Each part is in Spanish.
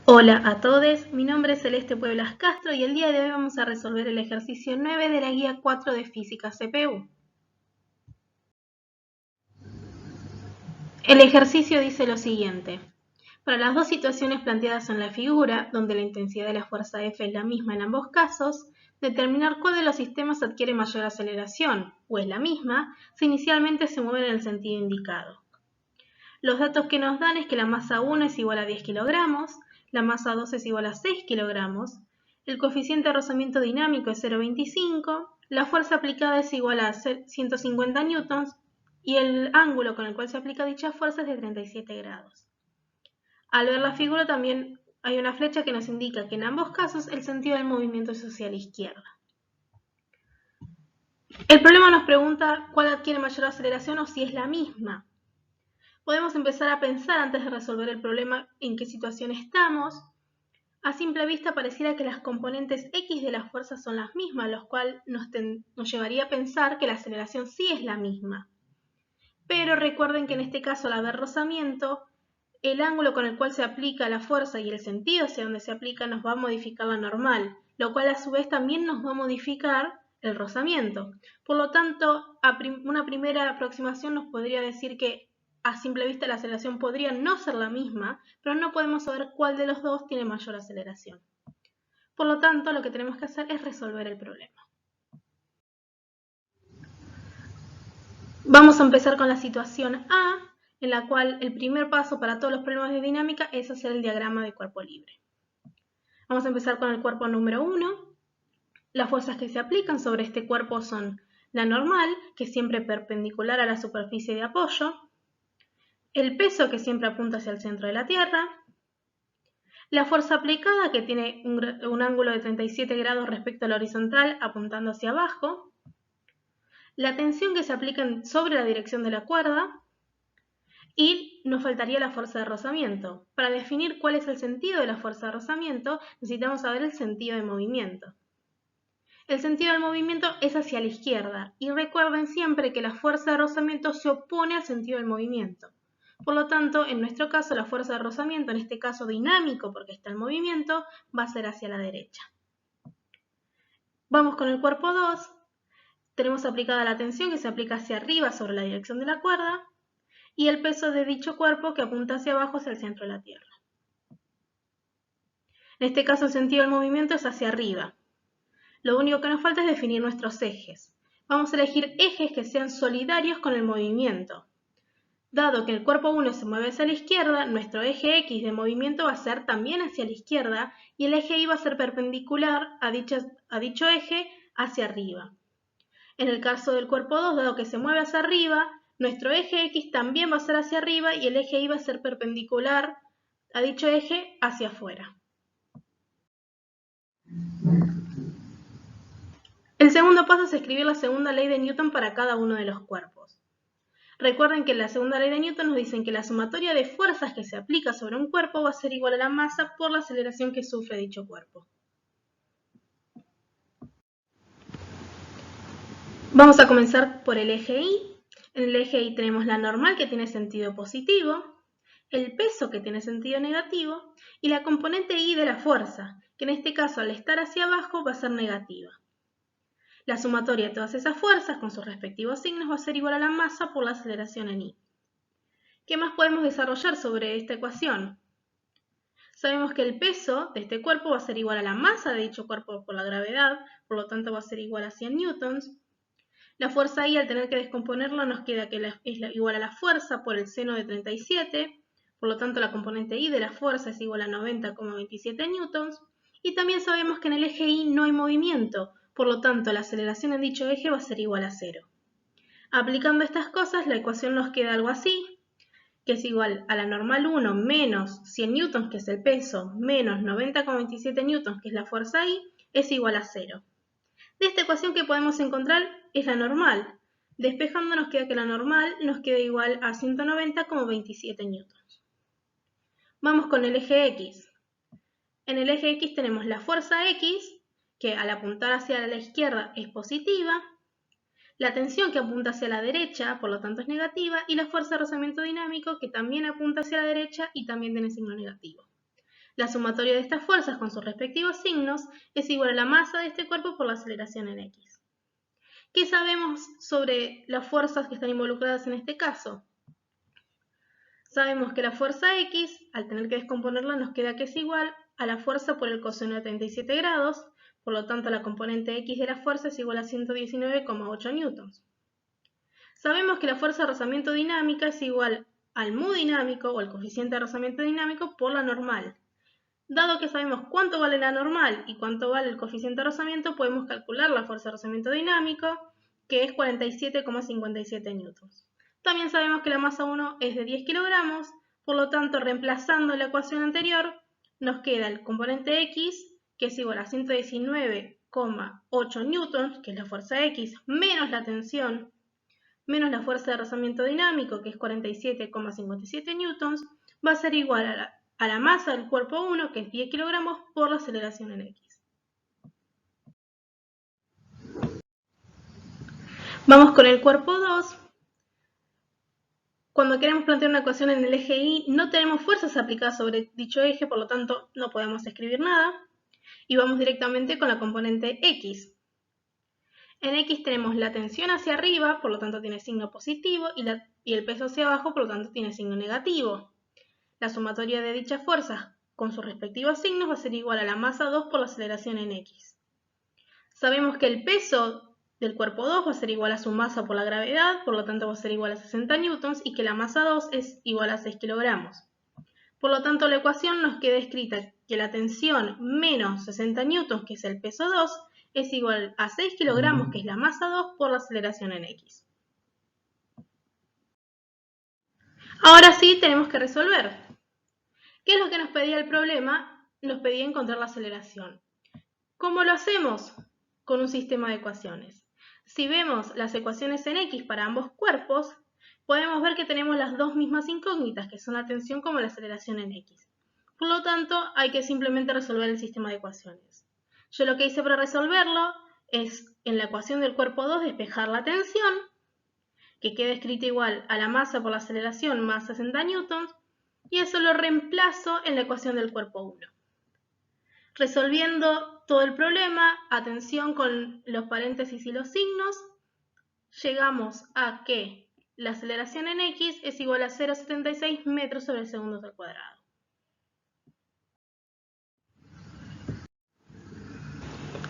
Hola a todos, mi nombre es Celeste Pueblas Castro y el día de hoy vamos a resolver el ejercicio 9 de la guía 4 de Física CPU. El ejercicio dice lo siguiente. Para las dos situaciones planteadas en la figura, donde la intensidad de la fuerza F es la misma en ambos casos, determinar cuál de los sistemas adquiere mayor aceleración, o es la misma, si inicialmente se mueven en el sentido indicado. Los datos que nos dan es que la masa 1 es igual a 10 kilogramos, la masa 2 es igual a 6 kilogramos, el coeficiente de rozamiento dinámico es 0,25, la fuerza aplicada es igual a 150 newtons y el ángulo con el cual se aplica dicha fuerza es de 37 grados. Al ver la figura también hay una flecha que nos indica que en ambos casos el sentido del movimiento es hacia la izquierda. El problema nos pregunta cuál adquiere mayor aceleración o si es la misma. Podemos empezar a pensar antes de resolver el problema en qué situación estamos. A simple vista pareciera que las componentes X de la fuerza son las mismas, lo cual nos llevaría a pensar que la aceleración sí es la misma. Pero recuerden que en este caso, al haber rozamiento, el ángulo con el cual se aplica la fuerza y el sentido hacia donde se aplica nos va a modificar la normal, lo cual a su vez también nos va a modificar el rozamiento. Por lo tanto, una primera aproximación nos podría decir que a simple vista la aceleración podría no ser la misma, pero no podemos saber cuál de los dos tiene mayor aceleración. Por lo tanto, lo que tenemos que hacer es resolver el problema. Vamos a empezar con la situación A, en la cual el primer paso para todos los problemas de dinámica es hacer el diagrama de cuerpo libre. Vamos a empezar con el cuerpo número 1. Las fuerzas que se aplican sobre este cuerpo son la normal, que es siempre perpendicular a la superficie de apoyo, el peso, que siempre apunta hacia el centro de la Tierra, la fuerza aplicada, que tiene un ángulo de 37 grados respecto a la horizontal, apuntando hacia abajo, la tensión que se aplica sobre la dirección de la cuerda, y nos faltaría la fuerza de rozamiento. Para definir cuál es el sentido de la fuerza de rozamiento, necesitamos saber el sentido de movimiento. El sentido del movimiento es hacia la izquierda, y recuerden siempre que la fuerza de rozamiento se opone al sentido del movimiento. Por lo tanto, en nuestro caso, la fuerza de rozamiento, en este caso dinámico porque está en movimiento, va a ser hacia la derecha. Vamos con el cuerpo 2. Tenemos aplicada la tensión que se aplica hacia arriba sobre la dirección de la cuerda, y el peso de dicho cuerpo que apunta hacia abajo hacia el centro de la Tierra. En este caso el sentido del movimiento es hacia arriba. Lo único que nos falta es definir nuestros ejes. Vamos a elegir ejes que sean solidarios con el movimiento. Dado que el cuerpo 1 se mueve hacia la izquierda, nuestro eje X de movimiento va a ser también hacia la izquierda y el eje Y va a ser perpendicular a dicho eje hacia arriba. En el caso del cuerpo 2, dado que se mueve hacia arriba, nuestro eje X también va a ser hacia arriba y el eje Y va a ser perpendicular a dicho eje hacia afuera. El segundo paso es escribir la segunda ley de Newton para cada uno de los cuerpos. Recuerden que en la segunda ley de Newton nos dicen que la sumatoria de fuerzas que se aplica sobre un cuerpo va a ser igual a la masa por la aceleración que sufre dicho cuerpo. Vamos a comenzar por el eje Y. En el eje Y tenemos la normal, que tiene sentido positivo, el peso, que tiene sentido negativo, y la componente Y de la fuerza, que en este caso al estar hacia abajo va a ser negativa. La sumatoria de todas esas fuerzas con sus respectivos signos va a ser igual a la masa por la aceleración en I. ¿Qué más podemos desarrollar sobre esta ecuación? Sabemos que el peso de este cuerpo va a ser igual a la masa de dicho cuerpo por la gravedad, por lo tanto va a ser igual a 100 newtons. La fuerza I, al tener que descomponerla, nos queda que es igual a la fuerza por el seno de 37, por lo tanto la componente I de la fuerza es igual a 90,27 newtons. Y también sabemos que en el eje Y no hay movimiento, por lo tanto la aceleración en dicho eje va a ser igual a 0. Aplicando estas cosas, la ecuación nos queda algo así, que es igual a la normal 1 menos 100 newtons, que es el peso, menos 90,27 newtons, que es la fuerza I, es igual a 0. De esta ecuación que podemos encontrar es la normal. Despejando nos queda que la normal nos queda igual a 190,27 newtons. Vamos con el eje X. En el eje X tenemos la fuerza X, que al apuntar hacia la izquierda es positiva, la tensión, que apunta hacia la derecha, por lo tanto es negativa, y la fuerza de rozamiento dinámico, que también apunta hacia la derecha y también tiene signo negativo. La sumatoria de estas fuerzas con sus respectivos signos es igual a la masa de este cuerpo por la aceleración en x. ¿Qué sabemos sobre las fuerzas que están involucradas en este caso? Sabemos que la fuerza x, al tener que descomponerla, nos queda que es igual a la fuerza por el coseno de 37 grados, por lo tanto la componente x de la fuerza es igual a 119,8 newtons. Sabemos que la fuerza de rozamiento dinámica es igual al mu dinámico o el coeficiente de rozamiento dinámico por la normal. Dado que sabemos cuánto vale la normal y cuánto vale el coeficiente de rozamiento, podemos calcular la fuerza de rozamiento dinámico, que es 47,57 newtons. También sabemos que la masa 1 es de 10 kilogramos, por lo tanto, reemplazando la ecuación anterior, nos queda el componente x, que es igual a 119,8 newtons, que es la fuerza x, menos la tensión, menos la fuerza de rozamiento dinámico, que es 47,57 newtons, va a ser igual a la masa del cuerpo 1, que es 10 kilogramos, por la aceleración en x. Vamos con el cuerpo 2. Cuando queremos plantear una ecuación en el eje Y, no tenemos fuerzas aplicadas sobre dicho eje, por lo tanto no podemos escribir nada. Y vamos directamente con la componente x. En x tenemos la tensión hacia arriba, por lo tanto tiene signo positivo, y el peso hacia abajo, por lo tanto tiene signo negativo. La sumatoria de dichas fuerzas con sus respectivos signos va a ser igual a la masa 2 por la aceleración en x. Sabemos que el peso del cuerpo 2 va a ser igual a su masa por la gravedad, por lo tanto va a ser igual a 60 newtons, y que la masa 2 es igual a 6 kilogramos. Por lo tanto, la ecuación nos queda escrita que la tensión menos 60 newtons, que es el peso 2, es igual a 6 kilogramos, que es la masa 2, por la aceleración en x. Ahora sí tenemos que resolver. ¿Qué es lo que nos pedía el problema? Nos pedía encontrar la aceleración. ¿Cómo lo hacemos? Con un sistema de ecuaciones. Si vemos las ecuaciones en x para ambos cuerpos, podemos ver que tenemos las dos mismas incógnitas, que son la tensión como la aceleración en x. Por lo tanto, hay que simplemente resolver el sistema de ecuaciones. Yo lo que hice para resolverlo es, en la ecuación del cuerpo 2, despejar la tensión, que queda escrita igual a la masa por la aceleración más 60 newtons, y eso lo reemplazo en la ecuación del cuerpo 1. Resolviendo todo el problema, atención con los paréntesis y los signos, llegamos a que la aceleración en x es igual a 0,76 metros sobre segundos al cuadrado.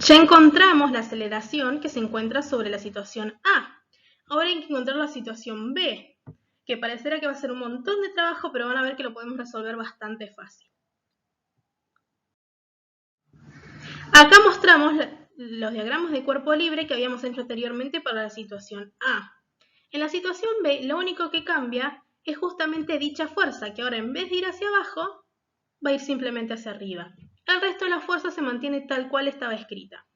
Ya encontramos la aceleración que se encuentra sobre la situación A. Ahora hay que encontrar la situación B, que parecerá que va a ser un montón de trabajo, pero van a ver que lo podemos resolver bastante fácil. Acá mostramos los diagramas de cuerpo libre que habíamos hecho anteriormente para la situación A. En la situación B, lo único que cambia es justamente dicha fuerza, que ahora en vez de ir hacia abajo, va a ir simplemente hacia arriba. El resto de la fuerza se mantiene tal cual estaba escrita.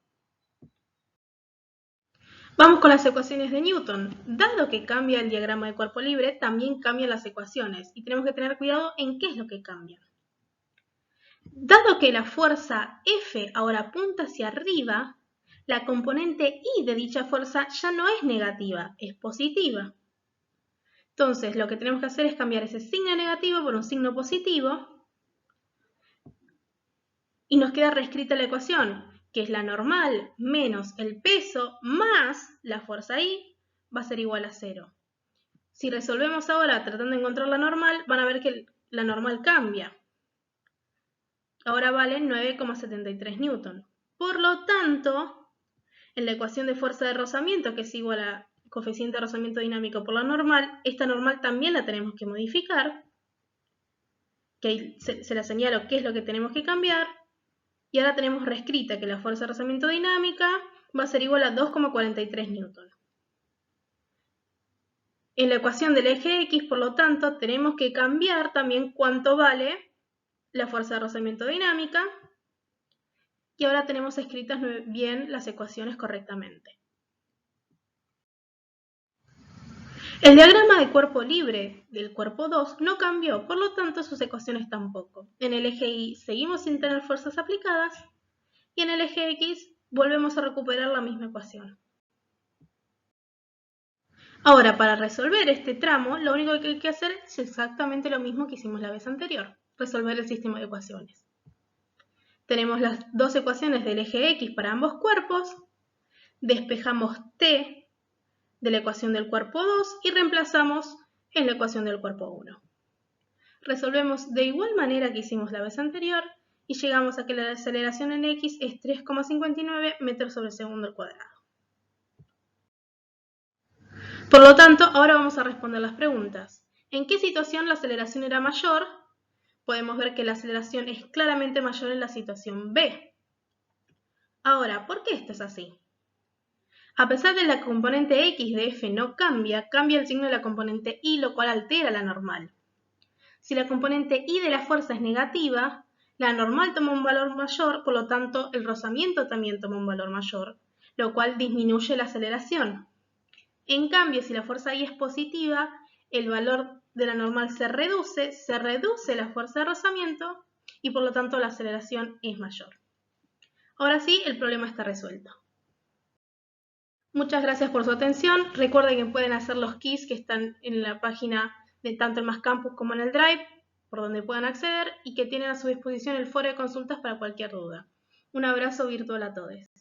Vamos con las ecuaciones de Newton. Dado que cambia el diagrama de cuerpo libre, también cambian las ecuaciones y tenemos que tener cuidado en qué es lo que cambia. Dado que la fuerza F ahora apunta hacia arriba, la componente I de dicha fuerza ya no es negativa, es positiva. Entonces, lo que tenemos que hacer es cambiar ese signo negativo por un signo positivo y nos queda reescrita la ecuación, que es la normal menos el peso más la fuerza I, va a ser igual a 0. Si resolvemos ahora tratando de encontrar la normal, van a ver que la normal cambia. Ahora vale 9,73 newton. Por lo tanto, en la ecuación de fuerza de rozamiento, que es igual a coeficiente de rozamiento dinámico por la normal, esta normal también la tenemos que modificar, que ahí se la señalo qué es lo que tenemos que cambiar, y ahora tenemos reescrita que la fuerza de rozamiento dinámica va a ser igual a 2,43 newton. En la ecuación del eje X, por lo tanto, tenemos que cambiar también cuánto vale la fuerza de rozamiento dinámica, y ahora tenemos escritas bien las ecuaciones correctamente. El diagrama de cuerpo libre del cuerpo 2 no cambió, por lo tanto sus ecuaciones tampoco. En el eje Y seguimos sin tener fuerzas aplicadas y en el eje X volvemos a recuperar la misma ecuación. Ahora, para resolver este tramo, lo único que hay que hacer es exactamente lo mismo que hicimos la vez anterior, resolver el sistema de ecuaciones. Tenemos las dos ecuaciones del eje X para ambos cuerpos, despejamos t de la ecuación del cuerpo 2 y reemplazamos en la ecuación del cuerpo 1. Resolvemos de igual manera que hicimos la vez anterior y llegamos a que la aceleración en X es 3,59 metros sobre segundo al cuadrado. Por lo tanto, ahora vamos a responder las preguntas. ¿En qué situación la aceleración era mayor? Podemos ver que la aceleración es claramente mayor en la situación B. Ahora, ¿por qué esto es así? A pesar de que la componente X de F no cambia, cambia el signo de la componente Y, lo cual altera la normal. Si la componente Y de la fuerza es negativa, la normal toma un valor mayor, por lo tanto el rozamiento también toma un valor mayor, lo cual disminuye la aceleración. En cambio, si la fuerza I es positiva, el valor de la normal se reduce la fuerza de rozamiento y por lo tanto la aceleración es mayor. Ahora sí, el problema está resuelto. Muchas gracias por su atención. Recuerden que pueden hacer los quiz que están en la página de tanto en Más Campus como en el Drive, por donde puedan acceder y que tienen a su disposición el foro de consultas para cualquier duda. Un abrazo virtual a todos.